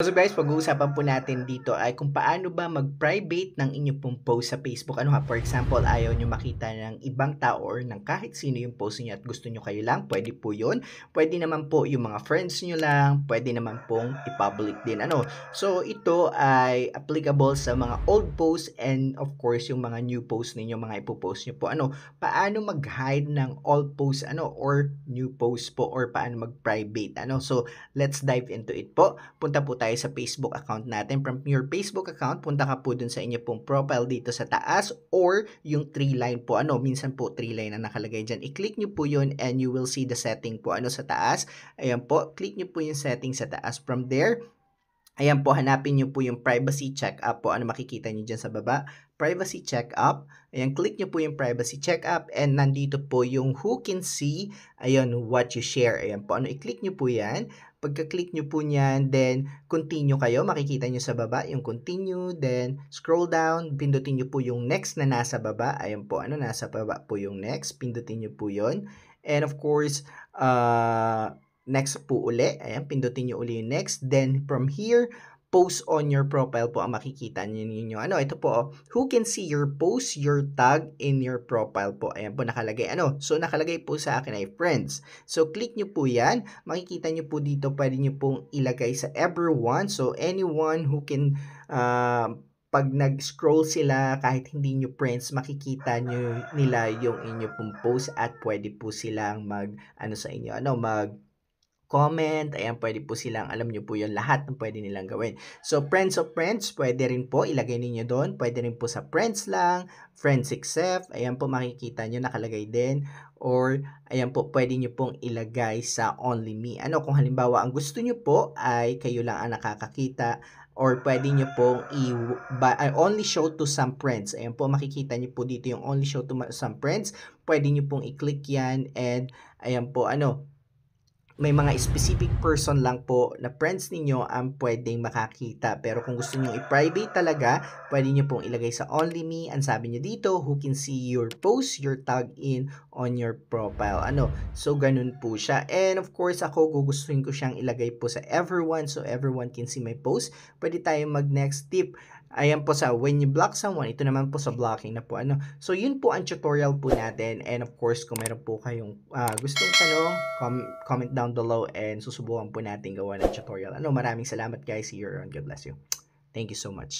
So guys, pag-uusapan po natin dito ay kung paano ba mag-private ng inyo pong post sa Facebook. Ano ha, for example, ayaw nyo makita ng ibang tao or ng kahit sino yung post niyo at gusto nyo kayo lang, pwede po yun. Pwede naman po yung mga friends nyo lang, pwede naman pong i-public din. Ano? So ito ay applicable sa mga old posts and of course yung mga new posts ninyo, mga ipopost nyo po. Ano? Paano mag-hide ng old posts ano or new posts po or paano mag-private. Ano? So let's dive into it po. Punta po tayo sa Facebook account natin. From your Facebook account, punta ka po dun sa inyo pong profile dito sa taas or yung 3 line po. Ano, minsan po 3 line na nakalagay dyan. I-click nyo po yun and you will see the setting po. Ano sa taas? Ayan po, click nyo po yung setting sa taas. From there, ayan po, hanapin nyo po yung privacy checkup po. Ano makikita nyo dyan sa baba? Privacy checkup. Ayan, click nyo po yung privacy checkup and nandito po yung who can see, ayan, what you share. Ayan po, ano, i-click nyo po yan. Pagka-click nyo po niyan, then continue kayo. Makikita nyo sa baba yung continue, then scroll down, pindutin nyo po yung next na nasa baba. Ayan po, ano, nasa baba po yung next. Pindutin nyo po yon. And of course, next po uli. Ayan, pindutin nyo uli yung next. Then, from here, post on your profile po ang makikita ninyo. Ano, ito po, who can see your post, your tag in your profile po. Ayan po, nakalagay. Ano, so nakalagay po sa akin ay friends. So, click nyo po yan. Makikita nyo po dito, pwede nyo pong ilagay sa everyone. So, anyone who can, pag nag-scroll sila, kahit hindi nyo friends, makikita nyo nila yung inyo pong post at pwede po silang ano sa inyo, ano, comment, ayan, pwede po silang, alam nyo po yun, lahat ng pwede nilang gawin. So, friends of friends, pwede rin po, ilagay ninyo doon, pwede rin po sa friends lang, friends except, ayan po, makikita nyo, nakalagay din, or, ayan po, pwede nyo pong ilagay sa only me. Ano, kung halimbawa, ang gusto nyo po ay kayo lang ang nakakakita, or pwede nyo pong only show to some friends. Ayan po, makikita nyo po dito yung only show to some friends. Pwede nyo pong i-click yan, and, ayan po, ano, may mga specific person lang po na friends ninyo ang pwedeng makakita. Pero kung gusto niyo i-private talaga, pwede niyo pong ilagay sa only me. Ang sabi niyo dito, who can see your post, your tag in on your profile. Ano? So, ganun po siya. And of course, ako gugustuhin ko siyang ilagay po sa everyone so everyone can see my post. Pwede tayong mag-next tip. Ayan po sa when you block someone, ito naman po sa blocking na po. Ano? So, yun po ang tutorial po natin. And of course, kung meron po kayong gustong tanong, comment down below and susubukan po natin gawa ng tutorial. Ano, maraming salamat guys. See you around. God bless you. Thank you so much.